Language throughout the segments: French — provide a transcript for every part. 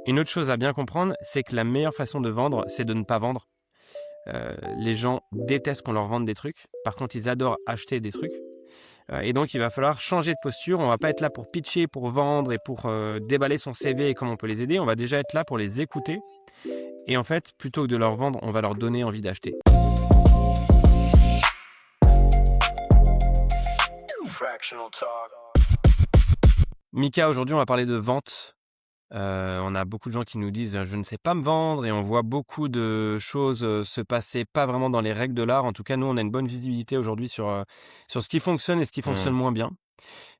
Une autre chose à bien comprendre, c'est que la meilleure façon de vendre, c'est de ne pas vendre. Les gens détestent qu'on leur vende des trucs. Par contre, ils adorent acheter des trucs. Et donc, il va falloir changer de posture. On va pas être là pour pitcher, pour vendre et pour déballer son CV et comment on peut les aider. On va déjà être là pour les écouter. Et en fait, plutôt que de leur vendre, on va leur donner envie d'acheter. Mika, aujourd'hui, on va parler de vente. On a beaucoup de gens qui nous disent je ne sais pas me vendre, et on voit beaucoup de choses se passer pas vraiment dans les règles de l'art. En tout cas, nous, on a une bonne visibilité aujourd'hui sur ce qui fonctionne et ce qui fonctionne Mmh. moins bien,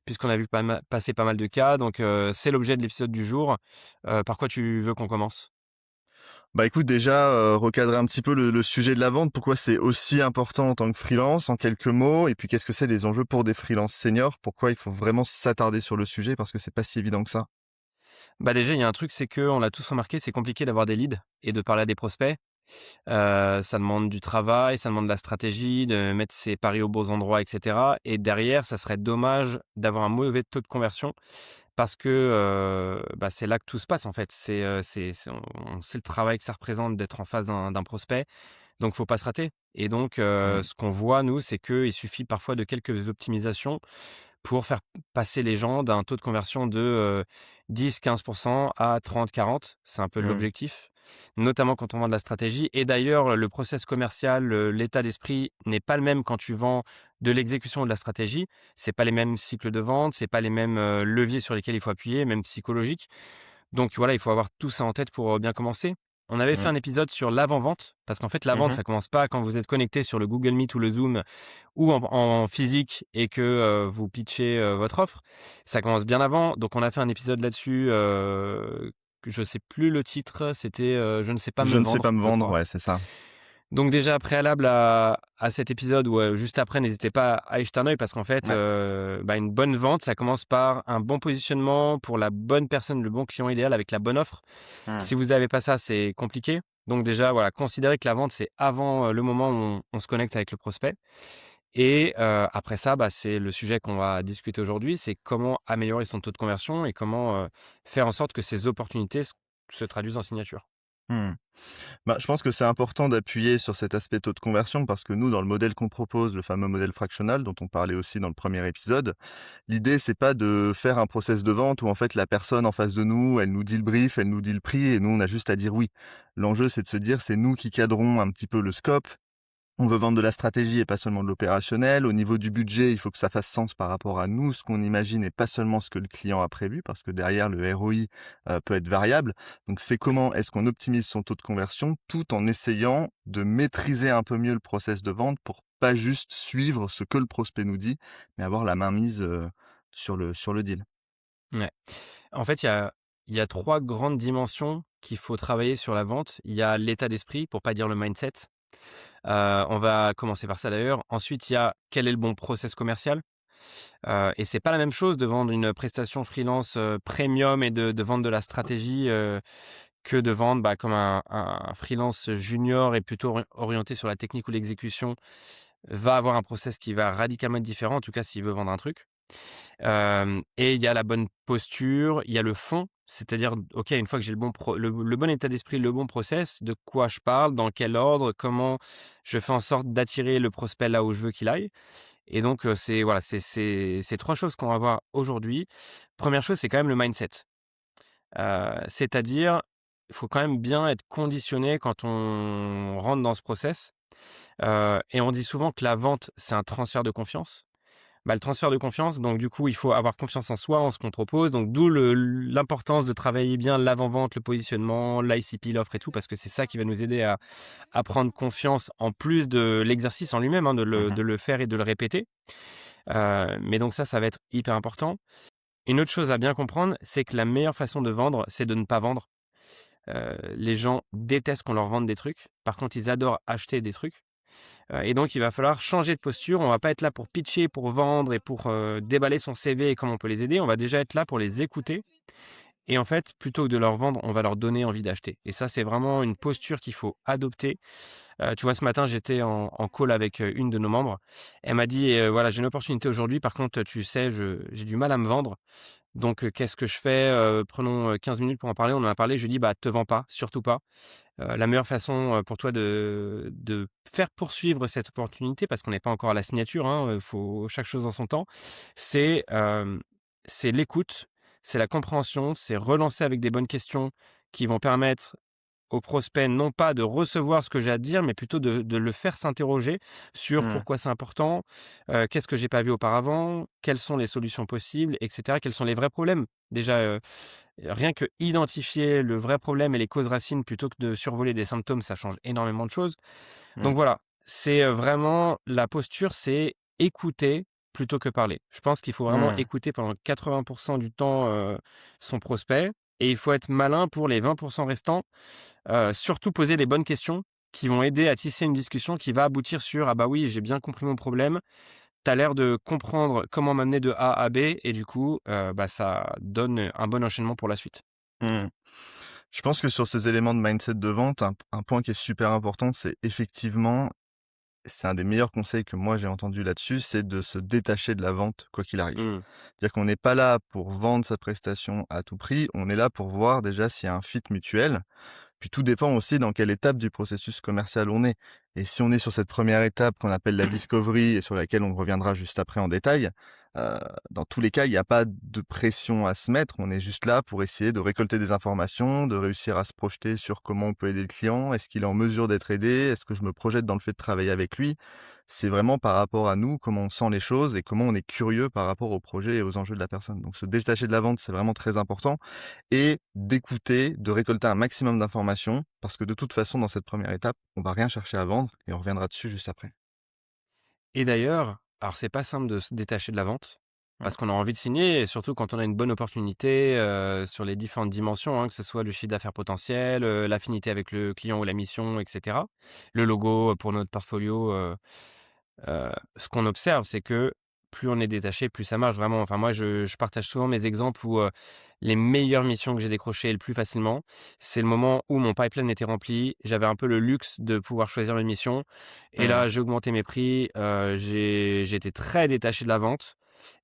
puisqu'on a vu passer pas mal de cas. Donc, c'est l'objet de l'épisode du jour. Par quoi tu veux qu'on commence? Bah, écoute déjà, recadrer un petit peu le sujet de la vente, pourquoi c'est aussi important en tant que freelance, en quelques mots? Et puis qu'est-ce que c'est les enjeux pour des freelances seniors? Pourquoi il faut vraiment s'attarder sur le sujet? Parce que c'est pas si évident que ça. Bah, déjà, il y a un truc, c'est que on l'a tous remarqué, c'est compliqué d'avoir des leads et de parler à des prospects. Ça demande du travail, ça demande de la stratégie, de mettre ses paris aux beaux endroits, et cetera, et derrière, ça serait dommage d'avoir un mauvais taux de conversion. Parce que, bah, c'est là que tout se passe en fait. C'est on sait le travail que ça représente d'être en face d'un prospect, donc faut pas se rater. Et donc, Mmh. ce qu'on voit nous, c'est qu'il suffit parfois de quelques optimisations pour faire passer les gens d'un taux de conversion de, 10-15 à 30-40. C'est un peu Mmh. l'objectif, notamment quand on vend de la stratégie. Et d'ailleurs, le process commercial, l'état d'esprit n'est pas le même quand tu vends de l'exécution ou de la stratégie. C'est pas les mêmes cycles de vente, c'est pas les mêmes, leviers sur lesquels il faut appuyer, même psychologiques. Donc voilà, il faut avoir tout ça en tête pour, bien commencer. On avait fait Mmh. un épisode sur l'avant-vente, parce qu'en fait, la vente, Mmh. ça commence pas quand vous êtes connecté sur le Google Meet ou le Zoom ou en physique et que, vous pitchez, votre offre. Ça commence bien avant. Donc on a fait un épisode là-dessus, que je sais plus le titre, c'était, «Je ne sais pas me Je ne sais pas vendre», me je vendre, crois. ouais, c'est ça. Donc déjà préalable à cet épisode ou, juste après, n'hésitez pas à y jeter un œil parce qu'en fait, Ouais. bah, une bonne vente, ça commence par un bon positionnement pour la bonne personne, le bon client idéal avec la bonne offre. Mmh. Si vous avez pas ça, c'est compliqué. Donc déjà, voilà, considérez que la vente, c'est avant, le moment où on se connecte avec le prospect. Et après ça, bah, c'est le sujet qu'on va discuter aujourd'hui, c'est comment améliorer son taux de conversion et comment, faire en sorte que ces opportunités se traduisent en signature. Mmh. Bah, je pense que c'est important d'appuyer sur cet aspect taux de conversion parce que nous, dans le modèle qu'on propose, le fameux modèle fractional dont on parlait aussi dans le premier épisode, l'idée, c'est pas de faire un process de vente où en fait la personne en face de nous, elle nous dit le brief, elle nous dit le prix et nous on a juste à dire oui. L'enjeu, c'est de se dire, c'est nous qui cadrons un petit peu le scope. On veut vendre de la stratégie et pas seulement de l'opérationnel. Au niveau du budget, il faut que ça fasse sens par rapport à nous, ce qu'on imagine et pas seulement ce que le client a prévu parce que derrière le ROI peut être variable. Donc c'est comment est-ce qu'on optimise son taux de conversion tout en essayant de maîtriser un peu mieux le process de vente pour pas juste suivre ce que le prospect nous dit, mais avoir la main mise sur le deal. Ouais. En fait, il y a 3 grandes dimensions qu'il faut travailler sur la vente. Il y a l'état d'esprit, pour pas dire le mindset. On va commencer par ça d'ailleurs. Ensuite, il y a quel est le bon process commercial? Et c'est pas la même chose de vendre une prestation freelance, premium et de vendre de la stratégie, que de vendre, bah, comme un freelance junior et plutôt orienté sur la technique ou l'exécution, va avoir un process qui va radicalement être différent, en tout cas s'il veut vendre un truc. Et il y a la bonne posture, il y a le fond, c'est-à-dire, OK, une fois que j'ai le bon état d'esprit, le bon process, de quoi je parle, dans quel ordre, comment je fais en sorte d'attirer le prospect là où je veux qu'il aille. Et donc, c'est voilà, c'est 3 choses qu'on va voir aujourd'hui. Première chose, c'est quand même le mindset. C'est-à-dire, il faut quand même bien être conditionné quand on rentre dans ce process. Et on dit souvent que la vente, c'est un transfert de confiance. Bah, le transfert de confiance, donc du coup, il faut avoir confiance en soi, en ce qu'on propose. Donc d'où l'importance de travailler bien l'avant-vente, le positionnement, l'ICP, l'offre et tout, parce que c'est ça qui va nous aider à prendre confiance en plus de l'exercice en lui-même, hein, de le Mmh. de le faire et de le répéter. Mais donc ça va être hyper important. Une autre chose à bien comprendre, c'est que la meilleure façon de vendre, c'est de ne pas vendre. Les gens détestent qu'on leur vende des trucs. Par contre, ils adorent acheter des trucs. Et donc il va falloir changer de posture. On va pas être là pour pitcher, pour vendre et pour, déballer son CV et comment on peut les aider. On va déjà être là pour les écouter. Et en fait, plutôt que de leur vendre, on va leur donner envie d'acheter. Et ça, c'est vraiment une posture qu'il faut adopter. Tu vois, ce matin, j'étais en call avec, une de nos membres. Elle m'a dit: «Voilà, j'ai une opportunité aujourd'hui. Par contre, tu sais, j'ai du mal à me vendre». Donc qu'est-ce que je fais? Prenons, 15 minutes pour en parler. On en a parlé, je lui dis: «Bah, te vends pas, surtout pas. La meilleure façon, pour toi de faire poursuivre cette opportunité, parce qu'on n'est pas encore à la signature, hein, faut chaque chose en son temps, c'est, c'est l'écoute, c'est la compréhension, c'est relancer avec des bonnes questions qui vont permettre au prospect, non pas de recevoir ce que j'ai à dire, mais plutôt de le faire s'interroger sur Mmh. pourquoi c'est important, qu'est-ce que j'ai pas vu auparavant, quelles sont les solutions possibles et cetera, quels sont les vrais problèmes. Déjà, rien que identifier le vrai problème et les causes racines plutôt que de survoler des symptômes, ça change énormément de choses. Donc Mmh. voilà, c'est, vraiment la posture, c'est écouter plutôt que parler. Je pense qu'il faut vraiment Mmh. écouter pendant 80 du temps, son prospect, et il faut être malin pour les 20 restants. Surtout poser les bonnes questions qui vont aider à tisser une discussion qui va aboutir sur: «Ah bah oui, j'ai bien compris mon problème. Tu as l'air de comprendre comment m'amener de A à B», et du coup, bah, ça donne un bon enchaînement pour la suite. Mmh. Je pense que sur ces éléments de mindset de vente, un point qui est super important, c'est effectivement, c'est un des meilleurs conseils que moi j'ai entendu là-dessus, c'est de se détacher de la vente quoi qu'il arrive. Mmh. C'est-à-dire qu'on n'est pas là pour vendre sa prestation à tout prix, on est là pour voir déjà s'il y a un fit mutuel. Puis tout dépend aussi dans quelle étape du processus commercial on est. Et si on est sur cette première étape qu'on appelle la discovery et sur laquelle on reviendra juste après en détail, heu, dans tous les cas, il n'y a pas de pression à se mettre. On est juste là pour essayer de récolter des informations, de réussir à se projeter sur comment on peut aider le client. Est-ce qu'il est en mesure d'être aidé? Est-ce que je me projette dans le fait de travailler avec lui? C'est vraiment par rapport à nous, comment on sent les choses et comment on est curieux par rapport au projet et aux enjeux de la personne. Donc se détacher de la vente, c'est vraiment très important et d'écouter, de récolter un maximum d'informations parce que de toute façon, dans cette première étape, on va rien chercher à vendre et on reviendra dessus juste après. Et d'ailleurs, alors c'est pas simple de se détacher de la vente, Mmh. parce qu'on a envie de signer, et surtout quand on a une bonne opportunité, sur les différentes dimensions, hein, que ce soit le chiffre d'affaires potentiel, l'affinité avec le client ou la mission, et cetera. Le logo, pour notre portfolio, ce qu'on observe, c'est que plus on est détaché, plus ça marche vraiment. Enfin moi, je partage souvent mes exemples où, les meilleures missions que j'ai décrochées le plus facilement, c'est le moment où mon pipeline était rempli, j'avais un peu le luxe de pouvoir choisir mes missions, et Mmh. là, j'ai augmenté mes prix, j'étais très détaché de la vente,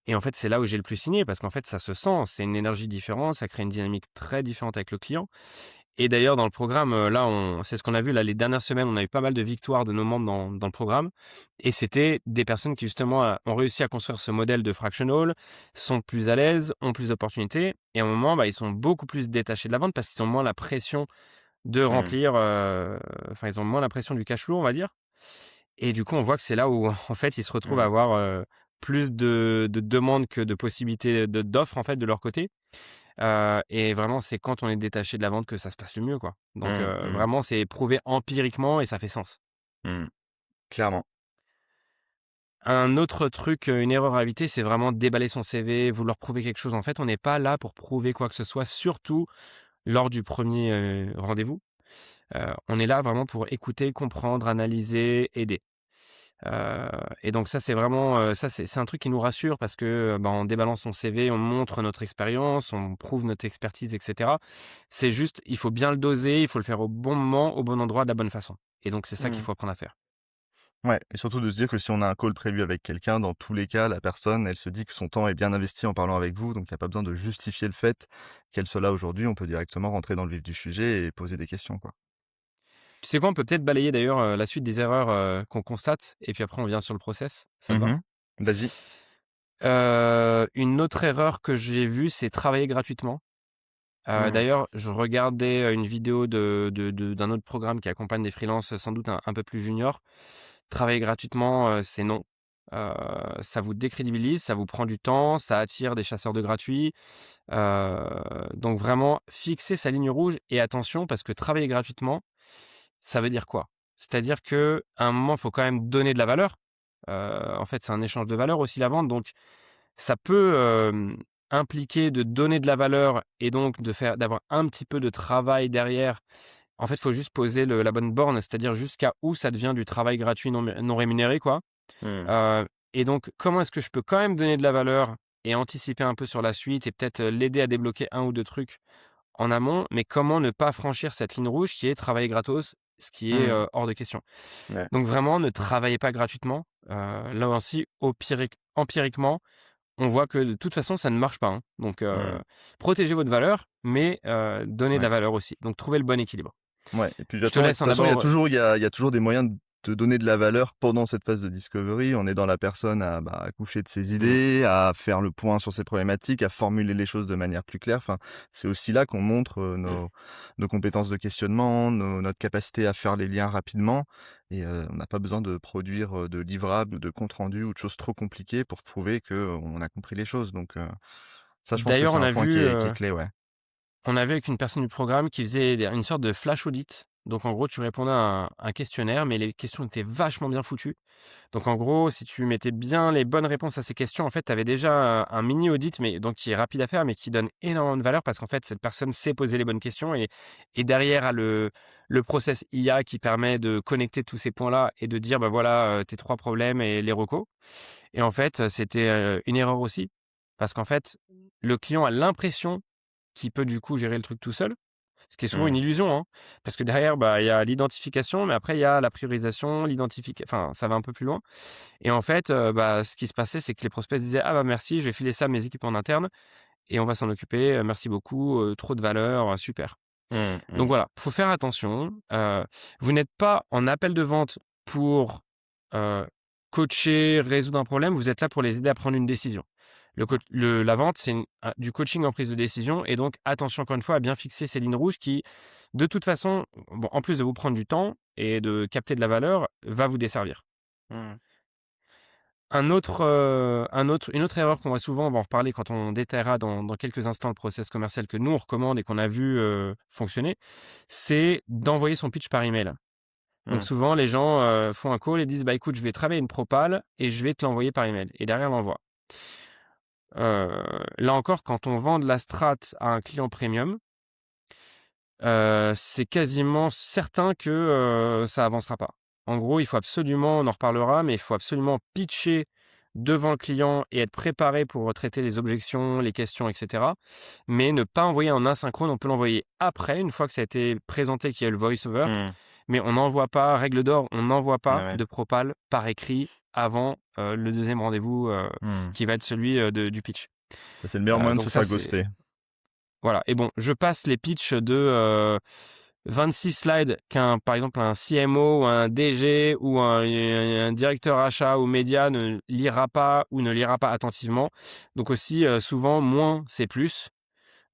et en fait, c'est là où j'ai le plus signé parce qu'en fait, ça se sent, c'est une énergie différente, ça crée une dynamique très différente avec le client. Et d'ailleurs, dans le programme, là, c'est ce qu'on a vu là les dernières semaines, on a eu pas mal de victoires de nos membres dans le programme, et c'était des personnes qui justement, ont réussi à construire ce modèle de fractional, sont plus à l'aise, ont plus d'opportunités, et à un moment, bah, ils sont beaucoup plus détachés de la vente parce qu'ils ont moins la pression de Mmh. remplir, enfin, ils ont moins la pression du cash flow, on va dire, et du coup, on voit que c'est là où en fait, ils se retrouvent à Mmh. avoir, plus de demandes que de possibilités d'offres en fait de leur côté. Et vraiment, c'est quand on est détaché de la vente que ça se passe le mieux, quoi. Donc, Mmh. Mmh. vraiment, c'est prouvé empiriquement et ça fait sens. Mmh. Clairement. Un autre truc, une erreur à éviter, c'est vraiment déballer son CV, vouloir prouver quelque chose. En fait, on n'est pas là pour prouver quoi que ce soit, surtout lors du premier rendez-vous. On est là vraiment pour écouter, comprendre, analyser, aider. Heu et donc ça, c'est vraiment, ça, c'est un truc qui nous rassure parce que, bah, en déballant son CV, on montre notre expérience, on prouve notre expertise, et cetera. C'est juste, il faut bien le doser, il faut le faire au bon moment, au bon endroit, de la bonne façon, et donc c'est ça qu'il Mmh. faut apprendre à faire. Ouais et surtout de se dire que si on a un call prévu avec quelqu'un, dans tous les cas, la personne, elle se dit que son temps est bien investi en parlant avec vous, donc il y a pas besoin de justifier le fait qu'elle soit là aujourd'hui. On peut directement rentrer dans le vif du sujet et poser des questions, quoi. Tu sais quoi? On peut peut-être balayer d'ailleurs, la suite des erreurs, qu'on constate, et puis après on vient sur le process, ça te va? Mmh. Vas-y. Une autre erreur que j'ai vue, c'est travailler gratuitement. Mmh. D'ailleurs, je regardais, une vidéo d'un autre programme qui accompagne des freelances, sans doute un peu plus juniors. Travailler gratuitement, c'est non. Heu, Ça vous décrédibilise, ça vous prend du temps, ça attire des chasseurs de gratuits. Heu, donc vraiment fixer sa ligne rouge, et attention parce que travailler gratuitement, ça veut dire quoi? C'est-à-dire qu'à un moment, il faut quand même donner de la valeur. En fait, c'est un échange de valeur aussi, la vente, donc ça peut, impliquer de donner de la valeur et donc d'avoir un petit peu de travail derrière. En fait, il faut juste poser la bonne borne, c'est-à-dire jusqu'à où ça devient du travail gratuit non rémunéré, quoi. Mmh. Heu et donc comment est-ce que je peux quand même donner de la valeur et anticiper un peu sur la suite et peut-être, l'aider à débloquer un ou 2 trucs en amont, mais comment ne pas franchir cette ligne rouge qui est travailler gratos, ce qui est, Mmh. hors de question. Ouais. Donc vraiment ne travaillez pas gratuitement. Là aussi, empiriquement, on voit que de toute façon, ça ne marche pas, hein. Donc, Mmh. protégez votre valeur, mais donnez de Ouais. la valeur aussi. Donc trouvez le bon équilibre. Ouais et puis Je te j'attends de toute laisse, hein, façon, il y a d'abord, toujours il y a toujours des moyens de te donner de la valeur pendant cette phase de discovery, en aidant la personne à, bah, accoucher de ses mmh, idées, à faire le point sur ses problématiques, à formuler les choses de manière plus claire. Enfin, c'est aussi là qu'on montre, mmh. nos compétences de questionnement, notre capacité à faire les liens rapidement et on n'a pas besoin de produire, de livrables ou de comptes rendus ou de choses trop compliquées pour prouver qu'on a compris les choses donc ça, je pense que D'ailleurs, c'est un point qui est clé, ouais. on a vu avec une personne du programme qui faisait une sorte de flash audit. Donc en gros, tu répondais à un questionnaire, mais les questions étaient vachement bien foutues. Donc en gros, si tu mettais bien les bonnes réponses à ces questions, en fait, tu avais déjà un mini audit, mais donc qui est rapide à faire, mais qui donne énormément de valeur parce qu'en fait, cette personne sait poser les bonnes questions et derrière a le process IA qui permet de connecter tous ces points-là et de dire, bah voilà, tes 3 problèmes et les recos. Et en fait, c'était, une erreur aussi parce qu'en fait, le client a l'impression qu'il peut du coup gérer le truc tout seul, ce qui est souvent une Mmh. illusion, hein. Parce que derrière, bah, il y a l'identification, mais après il y a la priorisation, enfin, ça va un peu plus loin. Et en fait, bah, ce qui se passait, c'est que les prospects se disaient: «Ah bah merci, je vais filer ça à mes équipes en interne et on va s'en occuper, merci beaucoup, trop de valeur, super». Mmh Donc mh. voilà, faut faire attention, vous n'êtes pas en appel de vente pour, heu, coacher, résoudre un problème, vous êtes là pour les aider à prendre une décision. La vente, c'est du coaching en prise de décision et donc attention encore une fois à bien fixer ces lignes rouges qui, de toute façon, bon, en plus de vous prendre du temps et de capter de la valeur, va vous desservir. Mmh. Une autre erreur qu'on voit souvent, on va en reparler quand on détaillera dans quelques instants le process commercial que nous on recommande et qu'on a vu, fonctionner, c'est d'envoyer son pitch par email. Donc Mmh. souvent les gens, font un call et disent: «Bah écoute, je vais travailler une propale et je vais te l'envoyer par email» et derrière l'envoi. Là encore, quand on vend de la strat à un client premium, c'est quasiment certain que, ça avancera pas. En gros, il faut absolument, on en reparlera, mais il faut absolument pitcher devant le client et être préparé pour traiter les objections, les questions et cetera. Mais ne pas envoyer en asynchrone, on peut l'envoyer après, une fois que ça a été présenté, qu'il y a eu le voice over, Mmh. mais on n'envoie pas, règle d'or, on n'envoie Ouais, pas ouais. de propale par écrit avant, le deuxième rendez-vous, Mmh. qui va être celui, du pitch. Ça, c'est le meilleur moyen de se Donc ça, faire c'est ghoster. voilà. Et bon, je passe les pitchs de, 26 slides qu'un par exemple, un CMO ou un DG ou un directeur achat ou média ne lira pas ou ne lira pas attentivement. Donc aussi, souvent, moins, c'est plus.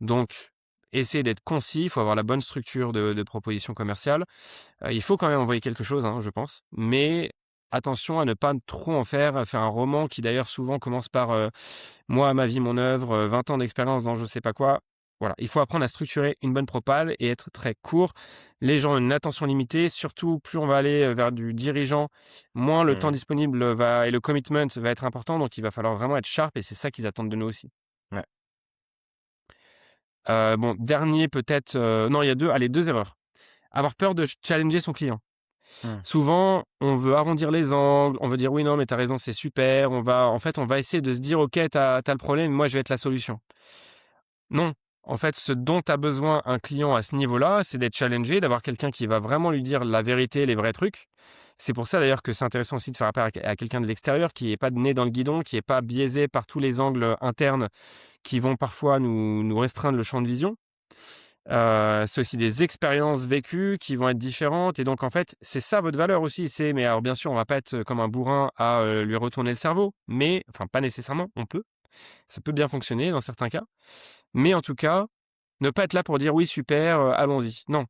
Donc essayez d'être concis, il faut avoir la bonne structure de proposition commerciale. Il faut quand même envoyer quelque chose, hein, je pense, mais attention à ne pas trop en faire un roman qui d'ailleurs souvent commence par, moi, ma vie, mon œuvre, 20 ans d'expérience dans je sais pas quoi. Voilà, il faut apprendre à structurer une bonne propale et être très court. Les gens ont une attention limitée, surtout plus on va aller, vers du dirigeant, moins le temps Mmh. disponible va et le commitment va être important, donc il va falloir vraiment être sharp et c'est ça qu'ils attendent de nous aussi. Ouais. Bon, dernier peut-être, non, il y a 2, allez, 2 erreurs. Avoir peur de challenger son client. Mmh. Souvent, on veut arrondir les angles, on veut dire: «Oui, non, mais tu as raison, c'est super». On va essayer de se dire: «OK, tu as le problème, moi je vais être la solution». Non, en fait, ce dont a besoin un client à ce niveau-là, c'est d'être challengé, d'avoir quelqu'un qui va vraiment lui dire la vérité, les vrais trucs. C'est pour ça d'ailleurs que c'est intéressant aussi de faire appel à quelqu'un de l'extérieur qui est pas de nez dans le guidon, qui est pas biaisé par tous les angles, internes qui vont parfois nous restreindre le champ de vision. C'est aussi des expériences vécues qui vont être différentes et donc en fait, c'est ça votre valeur aussi. Mais alors bien sûr, on va pas être comme un bourrin à, lui retourner le cerveau, mais enfin pas nécessairement, on peut. Ça peut bien fonctionner dans certains cas. Mais en tout cas, ne pas être là pour dire: «Oui super, allons-y». Non,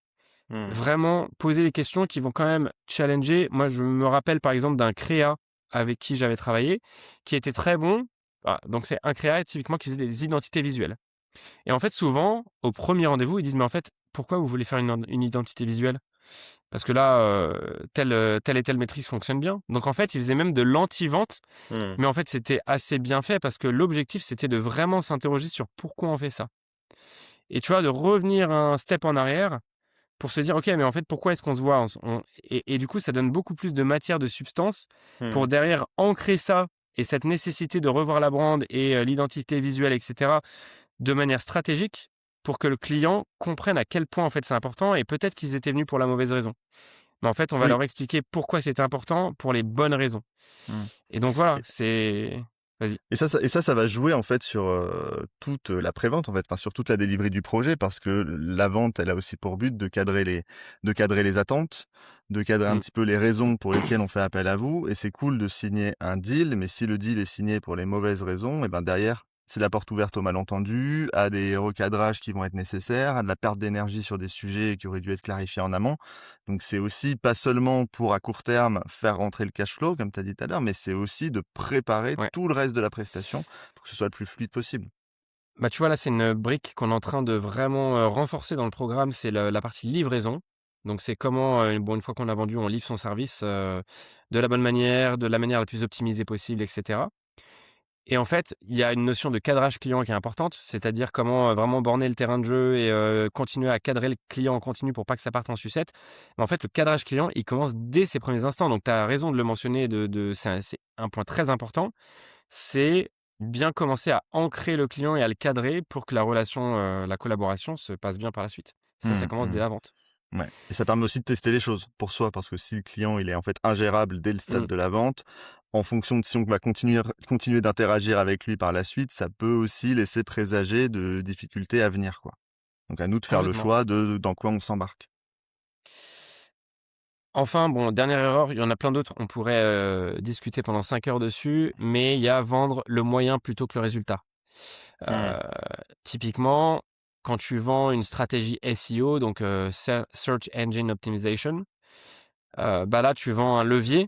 Mmh. vraiment poser des questions qui vont quand même challenger. Moi, je me rappelle par exemple d'un créa avec qui j'avais travaillé, qui était très bon. Donc c'est un créa typiquement qui faisait des identités visuelles et en fait souvent, au premier rendez-vous, ils disent: «Mais en fait, pourquoi vous voulez faire une identité visuelle? Parce que là, telle et telle métrique fonctionne bien». Donc en fait, ils faisaient même de l'anti-vente, Mmh. mais en fait, c'était assez bien fait parce que l'objectif, c'était de vraiment s'interroger sur pourquoi on fait ça. Et tu vois, de revenir un step en arrière pour se dire: «OK, mais en fait, pourquoi est-ce qu'on se voit?» Et du coup, ça donne beaucoup plus de matière, de substance pour Mmh. derrière ancrer ça et cette nécessité de revoir la brand et l'identité visuelle et cetera, de manière stratégique pour que le client comprenne à quel point, en fait, c'est important et peut-être qu'ils étaient venus pour la mauvaise raison. Mais en fait, on va Oui. leur expliquer pourquoi c'était important pour les bonnes raisons. Mmh. Et donc voilà, Et c'est Vas-y. Ça va jouer en fait sur, toute la prévente en fait, enfin sur toute la delivery du projet parce que la vente, elle a aussi pour but de cadrer les attentes, de cadrer un Mmh. petit peu les raisons pour lesquelles on fait appel à vous et c'est cool de signer un deal, mais si le deal est signé pour les mauvaises raisons et ben derrière, c'est la porte ouverte aux malentendus, à des recadrages qui vont être nécessaires, à de la perte d'énergie sur des sujets qui auraient dû être clarifiés en amont. Donc c'est aussi pas seulement pour à court terme faire rentrer le cash flow comme tu as dit tout à l'heure, mais c'est aussi de préparer Ouais. tout le reste de la prestation pour que ce soit le plus fluide possible. Bah, tu vois, là, c'est une brique qu'on est en train de vraiment, renforcer dans le programme, c'est le la partie livraison. Donc c'est comment, bon, une fois qu'on a vendu, on livre son service, de la bonne manière, de la manière la plus optimisée possible et cetera. Et en fait, il y a une notion de cadrage client qui est importante, c'est-à-dire comment, vraiment borner le terrain de jeu et continuer à cadrer le client en continu pour pas que ça parte en sucette. Mais en fait, le cadrage client, il commence dès ses premiers instants. Donc tu as raison de le mentionner, de c'est un point très important. C'est bien commencer à ancrer le client et à le cadrer pour que la relation, la collaboration se passe bien par la suite. Ça Mmh, commence dès mmh. la vente. Ouais et ça permet aussi de tester les choses pour soi parce que si le client, il est en fait ingérable dès le stade Mmh, de la vente, en fonction de si on va continuer d'interagir avec lui par la suite, ça peut aussi laisser présager de difficultés à venir, quoi. Donc à nous de faire le complètement. choix de dans quoi on s'embarque. Enfin, bon, dernière erreur, il y en a plein d'autres, on pourrait, discuter pendant 5 heures dessus, mais il y a vendre le moyen plutôt que le résultat. Mmh. Heu, Typiquement, quand tu vends une stratégie SEO, donc Search Engine Optimization, bah, là, tu vends un levier.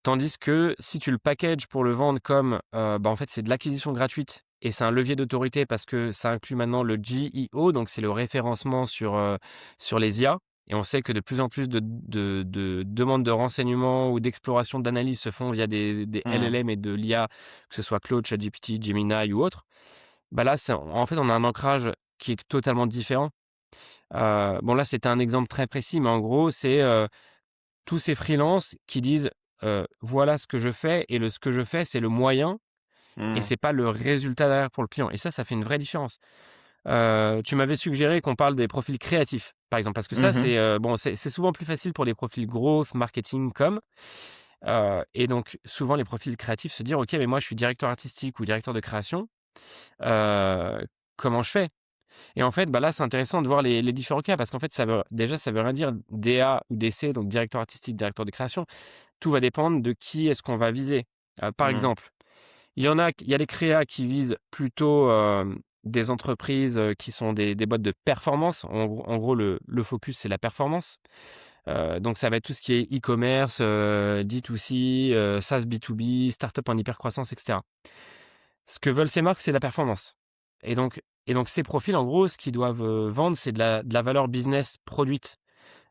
Tandis que si tu le packages pour le vendre comme, bah, en fait, c'est de l'acquisition gratuite et c'est un levier d'autorité parce que ça inclut maintenant le GEO, donc c'est le référencement sur les IA et on sait que de plus en plus de demandes de renseignements ou d'exploration, d'analyse se font via des Mmh. LLM et de l'IA, que ce soit Claude, ChatGPT, Gemini ou autre. Bah, là, c'est en fait, on a un ancrage qui est totalement différent. Bon, là, c'était un exemple très précis, mais en gros, c'est, tous ces freelances qui disent, «Voilà ce que je fais et ce que je fais, c'est le moyen et Mmh. c'est pas le résultat derrière pour le client» et ça fait une vraie différence. Tu m'avais suggéré qu'on parle des profils créatifs, par exemple, parce que ça, Mmh. c'est, bon, c'est souvent plus facile pour les profils growth, marketing, com, et donc souvent les profils créatifs se dire: «OK, mais moi, je suis directeur artistique ou directeur de création, heu, comment je fais?» Et en fait, bah, là, c'est intéressant de voir les différents cas parce qu'en fait, ça veut rien dire DA ou DC, donc directeur artistique, directeur de création. Tout va dépendre de qui est-ce qu'on va viser. Par Mmh. exemple, il y a des créas qui visent plutôt, des entreprises, qui sont des boîtes de performance. En gros, le focus, c'est la performance. Donc ça va être tout ce qui est e-commerce, D2C, SaaS B2B, startup en hypercroissance et cetera. Ce que veulent ces marques, c'est la performance et donc ces profils, en gros, ce qu'ils doivent, vendre, c'est de la valeur business produite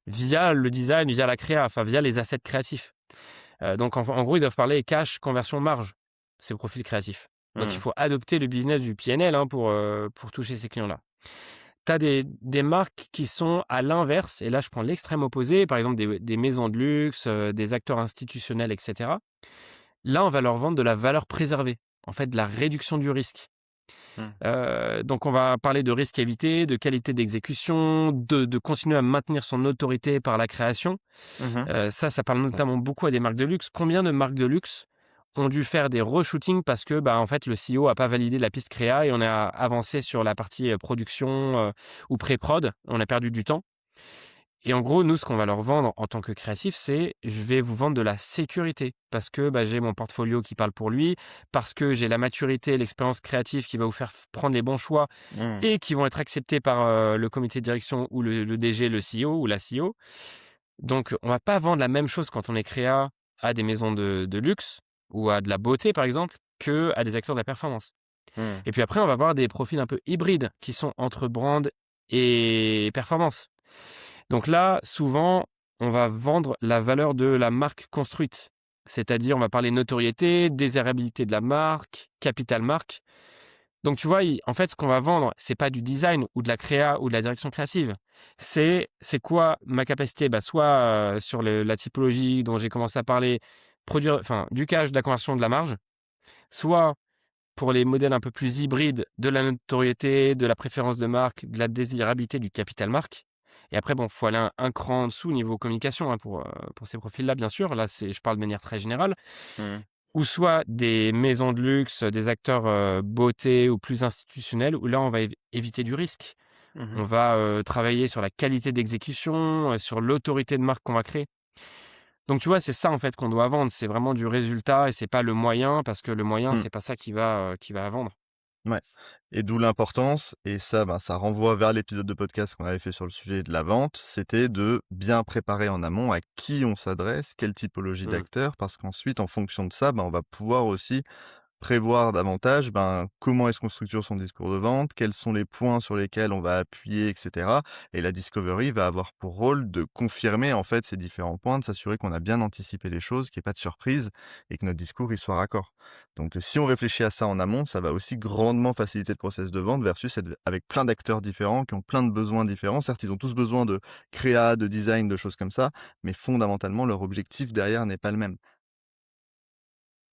via le design, via la créa, enfin via les assets créatifs. Donc en gros, ils doivent parler cash, conversion, marge, ces profils créatifs. Donc il Mmh. faut adopter le business du PNL, hein, pour toucher ces clients-là. Tu as des marques qui sont à l'inverse et là, je prends l'extrême opposé, par exemple des maisons de luxe, des acteurs institutionnels et cetera. Là, on va leur vendre de la valeur préservée, en fait, de la réduction du risque. Mmh. Donc on va parler de risque évité, de qualité d'exécution, de continuer à maintenir son autorité par la création. Mmh. Ça parle notamment beaucoup à des marques de luxe. Combien de marques de luxe ont dû faire des re-shootings parce que, bah, en fait, le CEO a pas validé la piste créa et on a avancé sur la partie, production, ou pré-prod. On a perdu du temps et en gros, nous, ce qu'on va leur vendre en tant que créatif, c'est: «Je vais vous vendre de la sécurité parce que, bah, j'ai mon portfolio qui parle pour lui, parce que j'ai la maturité et l'expérience créative qui va vous faire prendre les bons choix Mmh. et qui vont être acceptés par, le comité de direction ou le DG, le CEO ou la CEO». Donc, on va pas vendre la même chose quand on est créa à des maisons de luxe ou à de la beauté, par exemple, que à des acteurs de la performance. Mmh. Et puis après, on va avoir des profils un peu hybrides qui sont entre brand et performance. Donc là, souvent, on va vendre la valeur de la marque construite. C'est-à-dire, on va parler notoriété, désirabilité de la marque, capital marque. Donc tu vois, en fait, ce qu'on va vendre, c'est pas du design ou de la créa ou de la direction créative. C'est quoi ma capacité? Bah, soit, sur la typologie dont j'ai commencé à parler, produire enfin, du cash, de la conversion, de la marge, soit pour les modèles un peu plus hybrides, de la notoriété, de la préférence de marque, de la désirabilité du capital marque. Et après, bon, faut aller un cran en dessous niveau communication, hein, pour ces profils-là, bien sûr. Là, je parle de manière très générale. Mmh. ou soit des maisons de luxe, des acteurs, beauté ou plus institutionnels où là, on va éviter du risque. Mmh. On va, travailler sur la qualité d'exécution, sur l'autorité de marque qu'on va créer. Donc tu vois, c'est ça, en fait, qu'on doit vendre. C'est vraiment du résultat et c'est pas le moyen parce que le moyen, Mmh. c'est pas ça qui va vendre. Ouais, et d'où l'importance, et ça, ben, ça renvoie vers l'épisode de podcast qu'on avait fait sur le sujet de la vente, c'était de bien préparer en amont à qui on s'adresse, quelle typologie Mmh. d'acteurs, parce qu'ensuite, en fonction de ça, ben, on va pouvoir aussi prévoir davantage, ben, comment est-ce qu'on structure son discours de vente, quels sont les points sur lesquels on va appuyer, et cetera. Et la discovery va avoir pour rôle de confirmer, en fait, ces différents points, de s'assurer qu'on a bien anticipé les choses, qu'il y ait pas de surprise et que notre discours, il soit raccord. Donc, si on réfléchit à ça en amont, ça va aussi grandement faciliter le process de vente versus être avec plein d'acteurs différents qui ont plein de besoins différents. Certes, ils ont tous besoin de créa, de design, de choses comme ça, mais fondamentalement, leur objectif derrière n'est pas le même.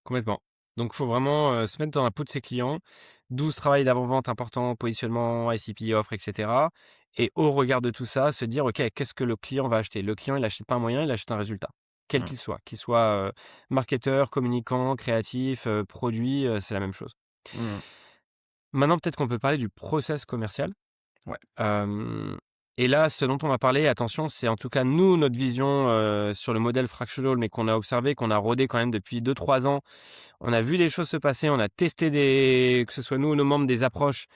Complètement. Donc, faut vraiment, se mettre dans la peau de ses clients, d'où ce travail d'avant-vente important, positionnement, ICP, offre, et cetera, et au regard de tout ça, se dire: «OK, qu'est-ce que le client va acheter?» Le client, il achète pas un moyen, il achète un résultat, quel Mmh. qu'il soit, marketeur, communicant, créatif, produit, c'est la même chose. Mmh. Maintenant, peut-être qu'on peut parler du process commercial. Ouais. Hem Et là, ce dont on va parler, attention, c'est en tout cas nous, notre vision, sur le modèle fractional, mais qu'on a observé, qu'on a rodé quand même depuis 2 3 ans. On a vu des choses se passer, on a testé que ce soit nous ou nos membres, des approches.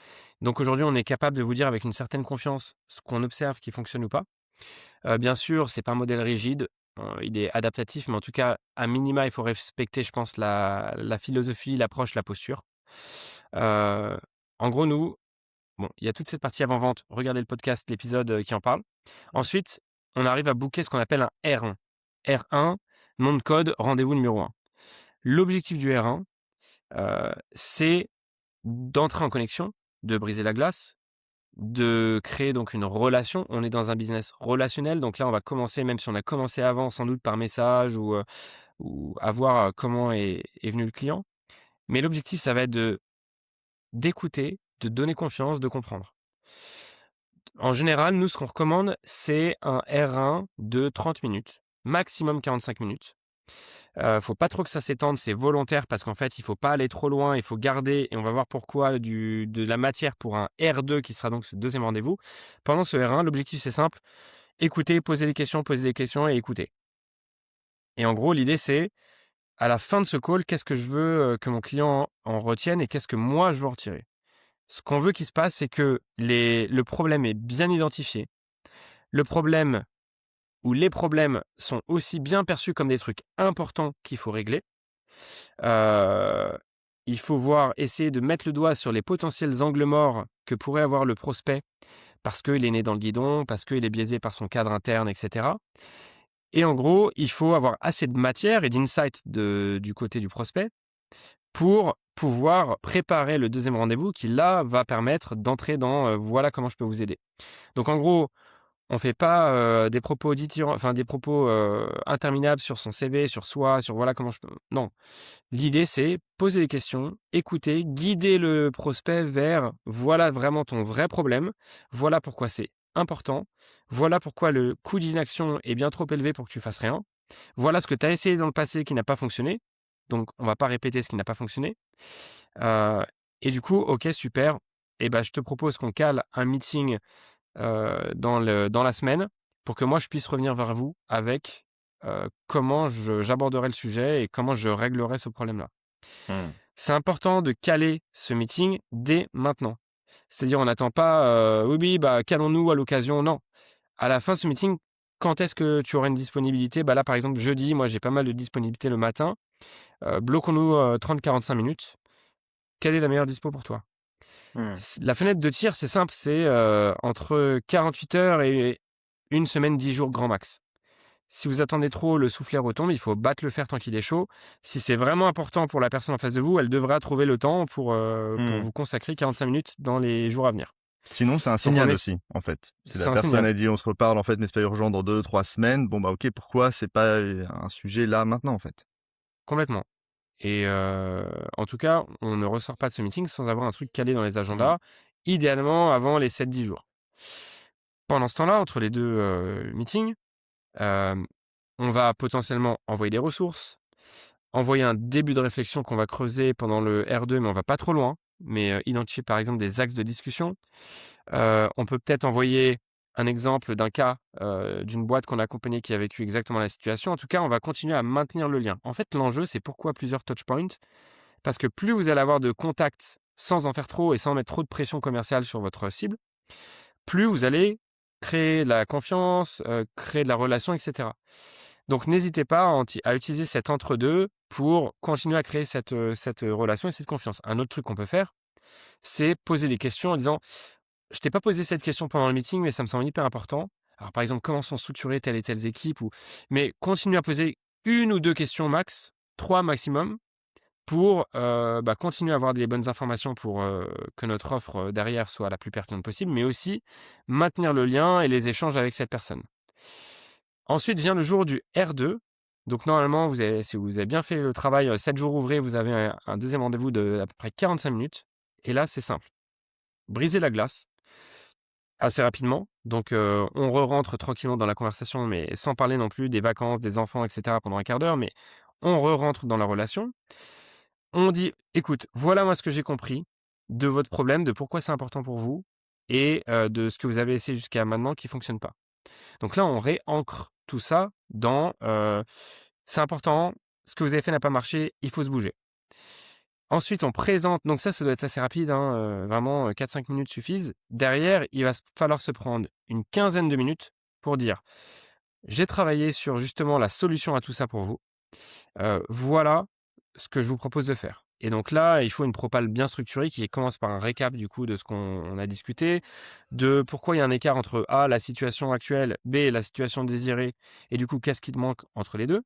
Donc aujourd'hui, on est capable de vous dire avec une certaine confiance ce qu'on observe qui fonctionne ou pas. Bien sûr, c'est pas un modèle rigide, il est adaptatif, mais en tout cas, à minima, il faut respecter, je pense, la philosophie, l'approche, la posture. Heu, En gros, nous, bon, il y a toute cette partie avant-vente. Regardez le podcast, l'épisode, qui en parle. Mmh. Ensuite, on arrive à booker ce qu'on appelle un R1. R1, nom de code, rendez-vous numéro 1. L'objectif du R1, c'est d'entrer en connexion, de briser la glace, de créer donc une relation. On est dans un business relationnel, donc là, on va commencer, même si on a commencé avant, sans doute par message ou à voir, comment est venu le client. Mais l'objectif, ça va être d'écouter, de donner confiance, de comprendre. En général, nous, ce qu'on recommande, c'est un R1 de 30 minutes, maximum 45 minutes. Faut pas trop que ça s'étende, c'est volontaire parce qu'en fait, il faut pas aller trop loin, il faut garder et on va voir pourquoi de la matière pour un R2 qui sera donc ce deuxième rendez-vous. Pendant ce R1, l'objectif, c'est simple: écouter, poser des questions et écouter. Et en gros, l'idée, c'est, à la fin de ce call, qu'est-ce que je veux, que mon client en retienne et qu'est-ce que moi, je veux en retirer? Ce qu'on veut qu'il se passe, c'est que le problème est bien identifié. Le problème Où les problèmes sont aussi bien perçus comme des trucs importants qu'il faut régler. Heu, il faut essayer de mettre le doigt sur les potentiels angles morts que pourrait avoir le prospect, parce qu'il est né dans le guidon, parce qu'il est biaisé par son cadre interne, et cetera. Et en gros, il faut avoir assez de matière et d'insight du côté du prospect pour pouvoir préparer le deuxième rendez-vous qui, là, va permettre d'entrer dans, «Voilà comment je peux vous aider». Donc en gros, on fait pas, des propos des propos, interminables sur son CV, sur soi, sur voilà comment je peux non. L'idée, c'est poser des questions, écouter, guider le prospect vers voilà vraiment ton vrai problème, voilà pourquoi c'est important, voilà pourquoi le coût d'inaction est bien trop élevé pour que tu fasses rien, voilà ce que tu as essayé dans le passé qui n'a pas fonctionné, donc on va pas répéter ce qui n'a pas fonctionné. Heu et du coup, OK, super, et ben je te propose qu'on cale un meeting dans la semaine pour que moi je puisse revenir vers vous avec, comment j'aborderai le sujet et comment je réglerai ce problème-là. Mmh. C'est important de caler ce meeting dès maintenant. C'est-à-dire on n'attend pas, «Oui, oui, bah, calons-nous à l'occasion», non. À la fin de ce meeting, quand est-ce que tu auras une disponibilité? Bah, là, par exemple, jeudi, moi j'ai pas mal de disponibilité le matin. Bloquons-nous, 30-45 minutes. Quelle est la meilleure dispo pour toi? Mmh. La fenêtre de tir, c'est simple, c'est, entre 48 heures et une semaine, 10 jours grand max. Si vous attendez trop, le soufflet retombe, il faut battre le fer tant qu'il est chaud. Si c'est vraiment important pour la personne en face de vous, elle devra trouver le temps pour Mmh. vous consacrer 45 minutes dans les jours à venir. Sinon, c'est un Donc on signal est aussi, en fait. Si C'est la un personne signal, a dit: «On se reparle, en fait, mais c'est pas urgent dans 2 3 semaines», bon, bah, OK, pourquoi c'est pas, un sujet là, maintenant, en fait? complètement. Et en tout cas, on ne ressort pas de ce meeting sans avoir un truc calé dans les Mmh. agendas, idéalement avant les 7 10 jours. Pendant ce temps-là, entre les 2 meetings, hem, on va potentiellement envoyer des ressources, envoyer un début de réflexion qu'on va creuser pendant le R2, mais on va pas trop loin, mais identifier par exemple des axes de discussion. On peut peut-être envoyer un exemple d'un cas, d'une boîte qu'on a accompagnée qui a vécu exactement la situation. En tout cas, on va continuer à maintenir le lien. En fait, l'enjeu, c'est pourquoi plusieurs touch points? Parce que plus vous allez avoir de contacts sans en faire trop et sans mettre trop de pression commerciale sur votre cible, plus vous allez créer de la confiance, créer de la relation, et cetera. Donc n'hésitez pas à utiliser cet entre-deux pour continuer à créer cette relation et cette confiance. Un autre truc qu'on peut faire, c'est poser des questions en disant: «Je t'ai pas posé cette question pendant le meeting, mais ça me semble hyper important». Alors par exemple, comment sont structurées telles et telles équipes mais continuez à poser une ou 2 questions max, 3 maximum pour, continuer à avoir les bonnes informations pour, que notre offre, derrière soit la plus pertinente possible, mais aussi maintenir le lien et les échanges avec cette personne. Ensuite vient le jour du R2. Donc normalement, si vous avez bien fait le travail, 7 jours ouvrés, vous avez un 2e rendez-vous de à peu près 45 minutes et là, c'est simple. Briser la glace assez rapidement. Donc on rentre tranquillement dans la conversation, mais sans parler non plus des vacances, des enfants et cetera pendant un quart d'heure, mais on rentre dans la relation. On dit: «Écoute, voilà moi ce que j'ai compris de votre problème, de pourquoi c'est important pour vous et de ce que vous avez essayé jusqu'à maintenant qui fonctionne pas». Donc là, on réancre tout ça dans, «C'est important, ce que vous avez fait n'a pas marché, il faut se bouger». Ensuite, on présente donc ça doit être assez rapide, hein, vraiment, 4-5 minutes suffisent. Derrière, il va falloir se prendre une quinzaine de minutes pour dire: «J'ai travaillé sur justement la solution à tout ça pour vous. Voilà ce que je vous propose de faire». Et donc là, il faut une propale bien structurée qui commence par un récap du coup de ce qu'on a discuté, de pourquoi il y a un écart entre A, la situation actuelle, B, la situation désirée et du coup, qu'est-ce qui te manque entre les 2.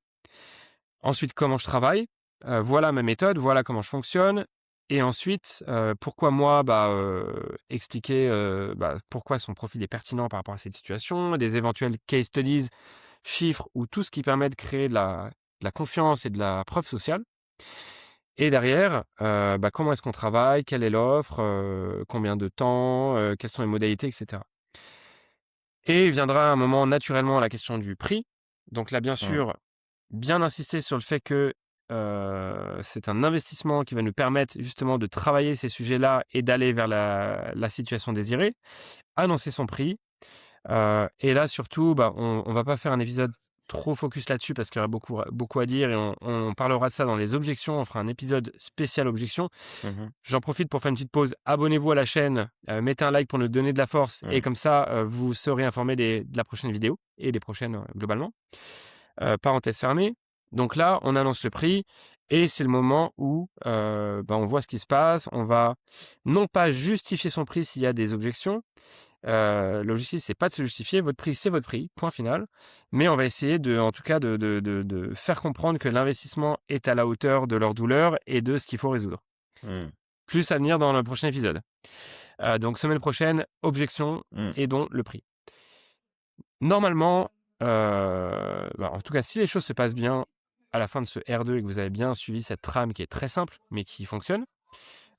Ensuite, comment je travaille, voilà ma méthode, voilà comment je fonctionne et ensuite, pourquoi moi, expliquer, pourquoi son profil est pertinent par rapport à cette situation, des éventuels case studies, chiffres ou tout ce qui permet de créer de la confiance et de la preuve sociale. Et derrière, comment est-ce qu'on travaille? Quelle est l'offre? Combien de temps? Quelles sont les modalités et cetera? Et viendra un moment naturellement la question du prix. Donc là, bien Mmh. sûr, bien insister sur le fait que, c'est un investissement qui va nous permettre justement de travailler ces sujets-là et d'aller vers la situation désirée. Annoncer son prix. Et là surtout, on va pas faire un épisode trop focus là-dessus parce qu'il y aurait beaucoup à dire et on parlera de ça dans les objections. On fera un épisode spécial objections. Mmh. J'en profite pour faire une petite pause. Abonnez-vous à la chaîne, mettez un like pour nous donner de la force et Mmh. comme ça, vous serez informés de la prochaine vidéo et des prochaines, globalement. Parenthèse fermée. Donc là, on annonce le prix et c'est le moment où, on voit ce qui se passe. On va non pas justifier son prix s'il y a des objections. L'objectif, c'est pas de se justifier. Votre prix, c'est votre prix, point final. Mais on va essayer en tout cas, de faire comprendre que l'investissement est à la hauteur de leur douleur et de ce qu'il faut résoudre. Mmh. Plus à venir dans le prochain épisode. Donc semaine prochaine, objection Mmh. et donc le prix. Normalement, en tout cas, si les choses se passent bien à la fin de ce R2 et que vous avez bien suivi cette trame qui est très simple, mais qui fonctionne,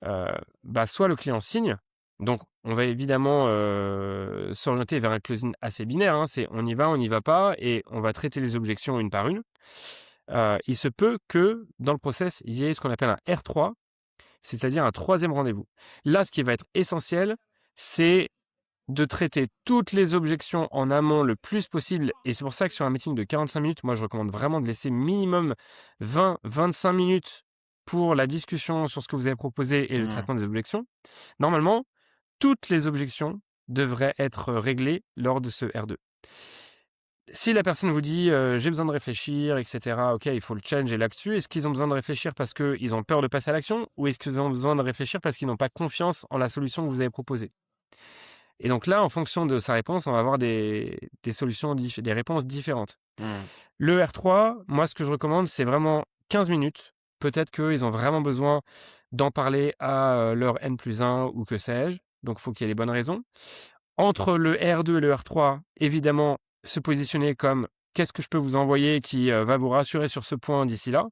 heu, soit le client signe, donc on va évidemment, s'orienter vers un closing assez binaire, hein. C'est on y va pas et on va traiter les objections une par une. Il se peut que dans le process, il y ait ce qu'on appelle un R3, c'est-à-dire un troisième rendez-vous. Là, ce qui va être essentiel, c'est de traiter toutes les objections en amont le plus possible et c'est pour ça que sur un meeting de 45 minutes, moi je recommande vraiment de laisser minimum 20-25 minutes pour la discussion sur ce que vous avez proposé et le Mmh. traitement des objections. Normalement, toutes les objections devraient être réglées lors de ce R2. Si la personne vous dit, «J'ai besoin de réfléchir» et cetera, OK, il faut le challenger là-dessus. Est-ce qu'ils ont besoin de réfléchir parce qu'ils ont peur de passer à l'action? Ou est-ce qu'ils ont besoin de réfléchir parce qu'ils n'ont pas confiance en la solution que vous avez proposée? Et donc là, en fonction de sa réponse, on va avoir des solutions des réponses différentes. Mmh. Le R3, moi, ce que je recommande, c'est vraiment 15 minutes. Peut-être qu'ils ont vraiment besoin d'en parler à, leur N+1 ou que sais-je, donc il faut qu'il y ait les bonnes raisons. Entre le R2 et le R3, évidemment, se positionner comme: «Qu'est-ce que je peux vous envoyer qui, va vous rassurer sur ce point d'ici là?»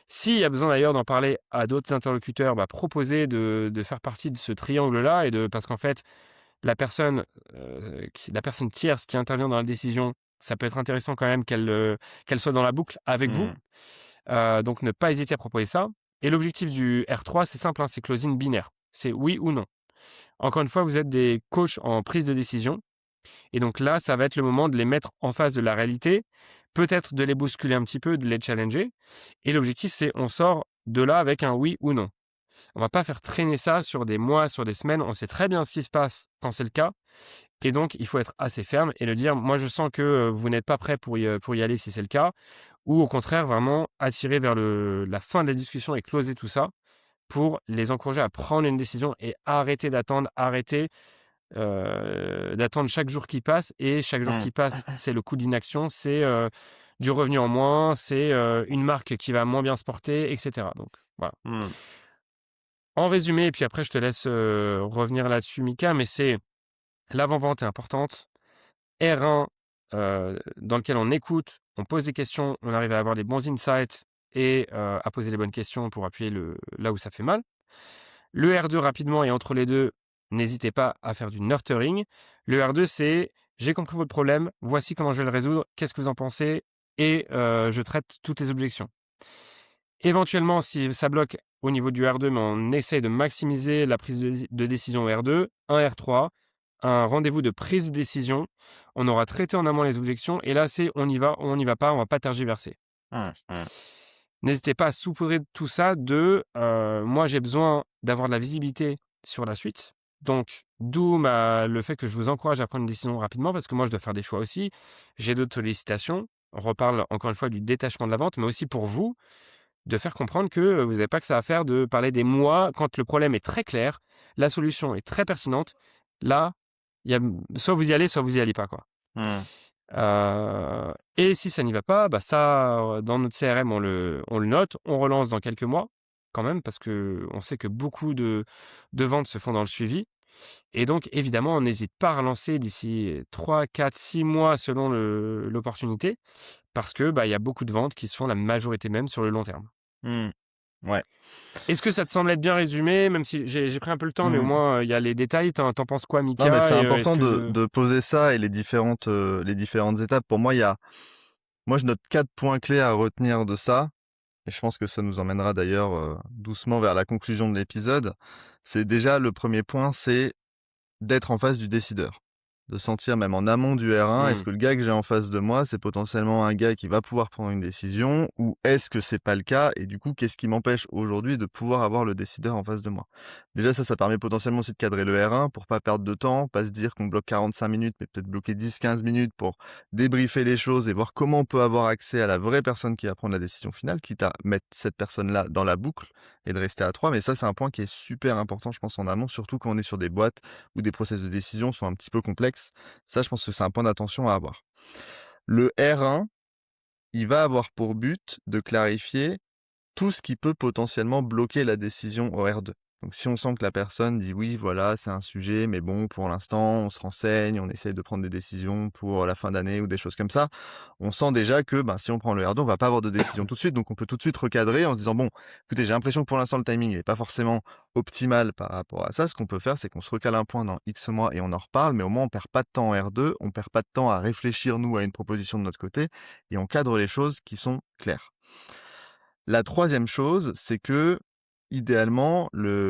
S'il y a besoin d'ailleurs d'en parler à d'autres interlocuteurs, proposer de faire partie de ce triangle-là parce qu'en fait, la personne tierce qui intervient dans la décision, ça peut être intéressant quand même qu'elle soit dans la boucle avec vous. Mmh. Donc ne pas hésiter à proposer ça et l'objectif du R3, c'est simple, hein, c'est closing binaire. C'est oui ou non. Encore une fois, vous êtes des coachs en prise de décision et donc là, ça va être le moment de les mettre en face de la réalité, peut-être de les bousculer un petit peu, de les challenger et l'objectif, c'est on sort de là avec un oui ou non. On va pas faire traîner ça sur des mois, sur des semaines. On sait très bien ce qui se passe quand c'est le cas et donc il faut être assez ferme et le dire: «Moi, je sens que, vous n'êtes pas prêt pour y aller si c'est le cas» ou au contraire vraiment attirer vers la fin de la discussion et closer tout ça pour les encourager à prendre une décision et arrêter d'attendre, arrêter, d'attendre chaque jour qui passe et chaque jour Mmh. qui passe, c'est le coût d'inaction, c'est, du revenu en moins, c'est, une marque qui va moins bien se porter et cetera donc voilà. Mmh. En résumé et puis après je te laisse, revenir là-dessus Mika, mais c'est l'avant-vente est importante, R1, dans lequel on écoute, on pose des questions, on arrive à avoir des bons insights et à poser les bonnes questions pour appuyer là où ça fait mal. Le R2 rapidement et entre les 2, n'hésitez pas à faire du nurturing. Le R2, c'est: «J'ai compris votre problème, voici comment je vais le résoudre, qu'est-ce que vous en pensez?» et je traite toutes les objections. Éventuellement, si ça bloque au niveau du R2, mais on essaye de maximiser la prise de décision au R2, un R3, un rendez-vous de prise de décision. On aura traité en amont les objections et là, c'est on y va ou on n'y va pas, on va pas tergiverser. Mmh. Mmh. N'hésitez pas à saupoudrer tout ça moi j'ai besoin d'avoir de la visibilité sur la suite. Donc d'où le fait que je vous encourage à prendre une décision rapidement parce que moi je dois faire des choix aussi. J'ai d'autres sollicitations. On reparle encore une fois du détachement de la vente, mais aussi pour vous, de faire comprendre que, vous n'avez pas que ça à faire de parler des mois quand le problème est très clair, la solution est très pertinente. Là, il y a soit vous y allez, soit vous y allez pas, quoi. Mmh. Et si ça n'y va pas, bah, ça, dans notre CRM, on le note, on relance dans quelques mois quand même parce que on sait que beaucoup de ventes se font dans le suivi et donc évidemment, on n'hésite pas à relancer d'ici 3, 4, 6 mois selon l'opportunité parce que, bah, il y a beaucoup de ventes qui se font, la majorité même, sur le long terme. Mmh. Ouais. Est-ce que ça te semble être bien résumé? Même si j'ai pris un peu le temps, mais au Mmh. moins, il y a les détails. Tu en penses quoi, Non, mais Mika? c'est Et est-ce important de que de poser ça et les différentes étapes. Pour moi, moi, je note 4 points clés à retenir de ça et je pense que ça nous emmènera d'ailleurs, doucement vers la conclusion de l'épisode. C'est déjà le premier point, c'est d'être en face du décideur. De sentir même en amont du R1, est-ce mmh, que le gars que j'ai en face de moi, c'est potentiellement un gars qui va pouvoir prendre une décision ou est-ce que c'est pas le cas? Et du coup, qu'est-ce qui m'empêche aujourd'hui de pouvoir avoir le décideur en face de moi? Déjà ça permet potentiellement aussi de cadrer le R1 pour pas perdre de temps, pas se dire qu'on bloque 45 minutes, mais peut-être bloquer 10-15 minutes pour débriefer les choses et voir comment on peut avoir accès à la vraie personne qui va prendre la décision finale, quitte à mettre cette personne-là dans la boucle et de rester à 3. Mais ça, c'est un point qui est super important, je pense, en amont, surtout quand on est sur des boîtes où des process de décision sont un petit peu complexes. Ça, je pense que c'est un point d'attention à avoir. Le R1, il va avoir pour but de clarifier tout ce qui peut potentiellement bloquer la décision au R2. Donc si on sent que la personne dit: «Oui, voilà, c'est un sujet, mais bon, pour l'instant, on se renseigne, on essaye de prendre des décisions pour la fin d'année» ou des choses comme ça, on sent déjà que, ben, si on prend le R2, on va pas avoir de décision tout de suite. Donc on peut tout de suite recadrer en se disant: «Bon, écoutez, j'ai l'impression que pour l'instant, le timing n'est pas forcément optimal par rapport à ça». Ce qu'on peut faire, c'est qu'on se recale un point dans X mois et on en reparle, mais au moins on perd pas de temps en R2, on perd pas de temps à réfléchir, nous, à une proposition de notre côté et on cadre les choses qui sont claires. La troisième chose, c'est que, idéalement, le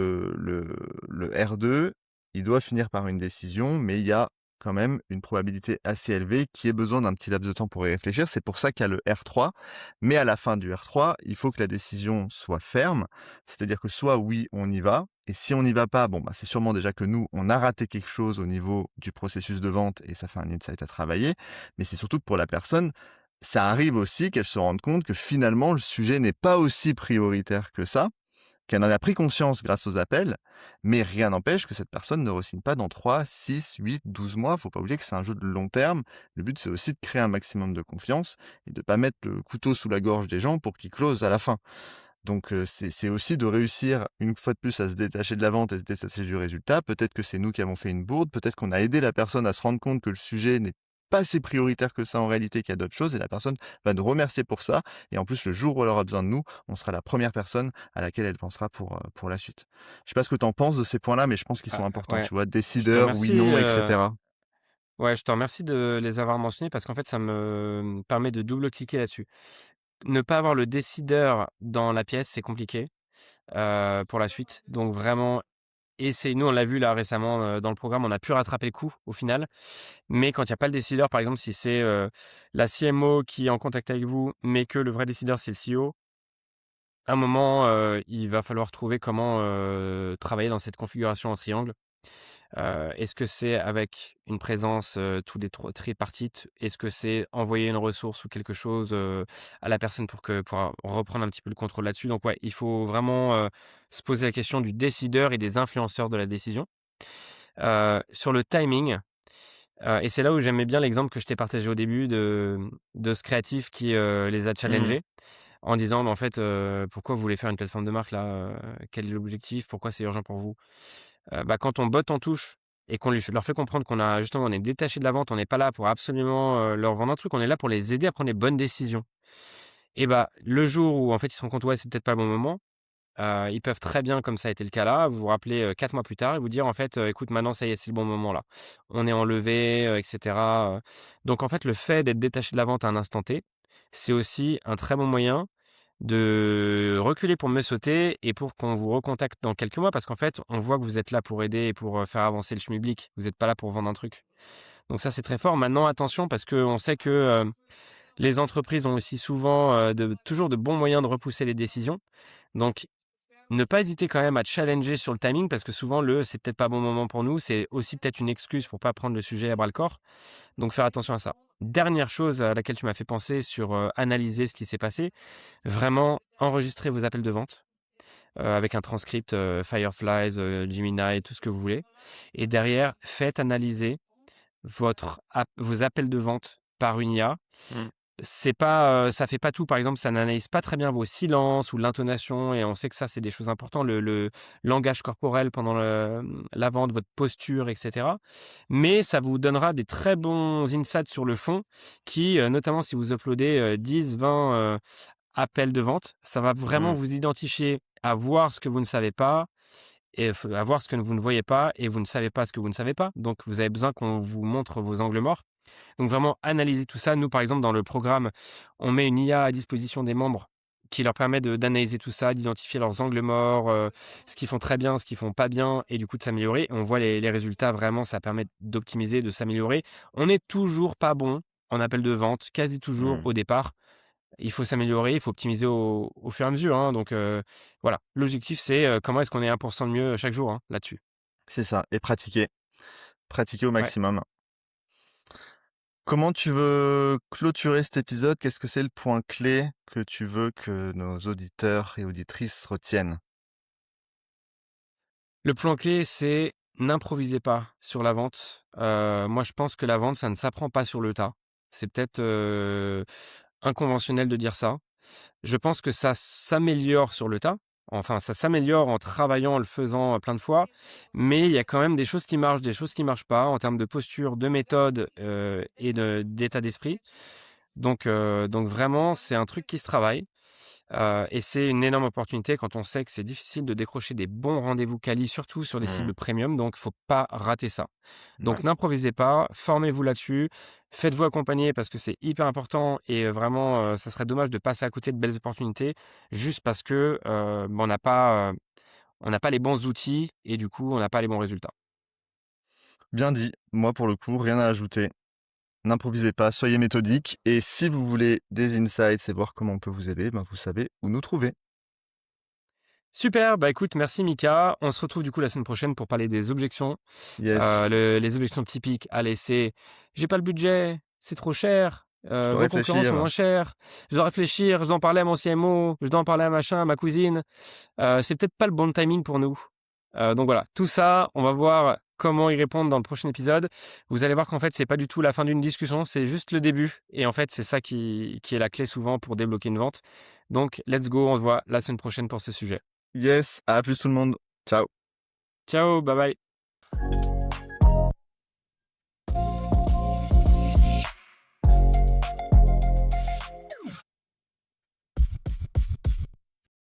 R2, il doit finir par une décision, mais il y a quand même une probabilité assez élevée qu'il y ait besoin d'un petit laps de temps pour y réfléchir. C'est pour ça qu'il y a le R3, mais à la fin du R3, il faut que la décision soit ferme. C'est-à-dire que soit oui, on y va, et si on n'y va pas, bon, bah, c'est sûrement déjà que nous, on a raté quelque chose au niveau du processus de vente et ça fait un insight à travailler, mais c'est surtout que pour la personne, ça arrive aussi qu'elle se rende compte que finalement le sujet n'est pas aussi prioritaire que ça, qu'elle en a pris conscience grâce aux appels, mais rien n'empêche que cette personne ne re-signe pas dans 3, 6, 8, 12 mois. Faut pas oublier que c'est un jeu de long terme. Le but, c'est aussi de créer un maximum de confiance et de pas mettre le couteau sous la gorge des gens pour qu'ils closent à la fin. Donc c'est aussi de réussir une fois de plus à se détacher de la vente et se détacher du résultat. Peut-être que c'est nous qui avons fait une bourde, peut-être qu'on a aidé la personne à se rendre compte que le sujet n'est pas si prioritaire que ça en réalité, qu'il y a d'autres choses et la personne va nous remercier pour ça et en plus le jour où elle aura besoin de nous, on sera la première personne à laquelle elle pensera pour la suite. Je sais pas ce que tu en penses de ces points-là, mais je pense qu'ils sont ah, importants, ouais, tu vois? je te Décideur, oui, remercie, non et cetera. ouais, je te remercie de les avoir mentionnés parce qu'en fait, ça me permet de double cliquer là-dessus. ne pas avoir le décideur dans la pièce, c'est compliqué, pour la suite. Donc vraiment, nous on l'a vu là récemment, dans le programme, on a pu rattraper le coup au final. Mais quand il y a pas le décideur, par exemple, si c'est, la CMO qui est en contact avec vous, mais que le vrai décideur c'est le CEO, à un moment, il va falloir trouver comment, travailler dans cette configuration en triangle. Est-ce que c'est avec une présence, tous les tripartite? Est-ce que c'est envoyer une ressource ou quelque chose, à la personne pour reprendre un petit peu le contrôle là-dessus? Donc ouais, il faut vraiment, se poser la question du décideur et des influenceurs de la décision. Sur le timing, et c'est là où j'aimais bien l'exemple que je t'ai partagé au début de ce créatif qui, les a Mmh. challengés en disant: «Mais en fait, pourquoi vous voulez faire une plateforme de marque là? Quel est l'objectif? Pourquoi c'est urgent pour vous?» Bah, quand on botte en touche et qu'on leur fait comprendre on est détaché de la vente, on n'est pas là pour absolument, leur vendre un truc, on est là pour les aider à prendre les bonnes décisions. Et bah, le jour où en fait ils se rendent compte: «Ouais, c'est peut-être pas le bon moment», ils peuvent très bien, comme ça a été le cas là, vous rappeler, 4 mois plus tard et vous dire: «En fait, écoute maintenant ça y est, c'est le bon moment là. On est en levée, et cetera», donc en fait, le fait d'être détaché de la vente à un instant T, c'est aussi un très bon moyen de reculer pour mieux sauter et pour qu'on vous recontacte dans quelques mois parce qu'en fait, on voit que vous êtes là pour aider et pour, faire avancer le schmilblick. Vous êtes pas là pour vendre un truc. Donc ça, c'est très fort. Maintenant, attention parce qu'on sait que, les entreprises ont aussi souvent, toujours de bons moyens de repousser les décisions. Donc ne pas hésiter quand même à challenger sur le timing parce que souvent «C'est peut-être pas bon moment pour nous», c'est aussi peut-être une excuse pour pas prendre le sujet à bras-le-corps. Donc faire attention à ça. Dernière chose à laquelle tu m'as fait penser sur, analyser ce qui s'est passé, vraiment enregistrer vos appels de vente, avec un transcript, Fireflies, Gemini, tout ce que vous voulez et derrière, faites analyser vos appels de vente par une IA. Mmh. C'est pas, ça fait pas tout. Par exemple, ça n'analyse pas très bien vos silences ou l'intonation et on sait que ça, c'est des choses importantes, le langage corporel pendant la vente, votre posture et cetera. Mais ça vous donnera des très bons insights sur le fond qui, notamment si vous uploadez, 10-20, appels de vente, ça va vraiment Mmh. vous identifier à voir ce que vous ne savez pas et à voir ce que vous ne voyez pas et vous ne savez pas ce que vous ne savez pas. Donc vous avez besoin qu'on vous montre vos angles morts. Donc vraiment analyser tout ça. Nous, par exemple, dans le programme, on met une IA à disposition des membres qui leur permet d'analyser tout ça, d'identifier leurs angles morts, ce qu'ils font très bien, ce qu'ils font pas bien et du coup de s'améliorer. On voit les résultats vraiment, ça permet d'optimiser, de s'améliorer. On n'est toujours pas bon en appel de vente, quasi toujours Mmh. au départ. Il faut s'améliorer, il faut optimiser au fur et à mesure, hein, donc voilà. L'objectif, c'est, comment est-ce qu'on est 1 de mieux chaque jour, hein, là-dessus. C'est ça et pratiquer. Pratiquer au Ouais. maximum. Comment tu veux clôturer cet épisode? Qu'est-ce que c'est le point clé que tu veux que nos auditeurs et auditrices retiennent? Le plan clé, c'est n'improvisez pas sur la vente. Moi, je pense que la vente, ça ne s'apprend pas sur le tas. C'est peut-être, inconventionnel de dire ça. Je pense que ça s'améliore sur le tas. Enfin, ça s'améliore en travaillant, en le faisant, plein de fois, mais il y a quand même des choses qui marchent, des choses qui marchent pas en termes de posture, de méthode, et d'état d'esprit. Donc vraiment, c'est un truc qui se travaille. Et c'est une énorme opportunité quand on sait que c'est difficile de décrocher des bons rendez-vous quali, surtout sur les Mmh. cibles premium, donc faut pas rater ça. Donc Ouais. n'improvisez pas, formez-vous là-dessus, faites-vous accompagner parce que c'est hyper important et vraiment, ça serait dommage de passer à côté de belles opportunités juste parce que, bah, on n'a pas les bons outils et du coup, on n'a pas les bons résultats. Bien dit. Moi, pour le coup, rien à ajouter. N'improvisez pas, soyez méthodique et si vous voulez des insights et voir comment on peut vous aider, ben, vous savez où nous trouver. Super, bah, écoute, merci Mika. On se retrouve du coup la semaine prochaine pour parler des objections. Yes, Les objections typiques, allez, c'est: «J'ai pas le budget, c'est trop cher, je dois vos concurrents sont réfléchir. moins chers, je dois réfléchir, je dois en parler à mon CMO, je dois en parler à machin, à ma cousine, c'est peut-être pas le bon timing pour nous». Donc voilà, tout ça, on va voir comment y répondre dans le prochain épisode. Vous allez voir qu'en fait, c'est pas du tout la fin d'une discussion, c'est juste le début et en fait, c'est ça qui est la clé souvent pour débloquer une vente. Donc let's go, on se voit la semaine prochaine pour ce sujet. Yes, à plus tout le monde. Ciao. Ciao, bye bye.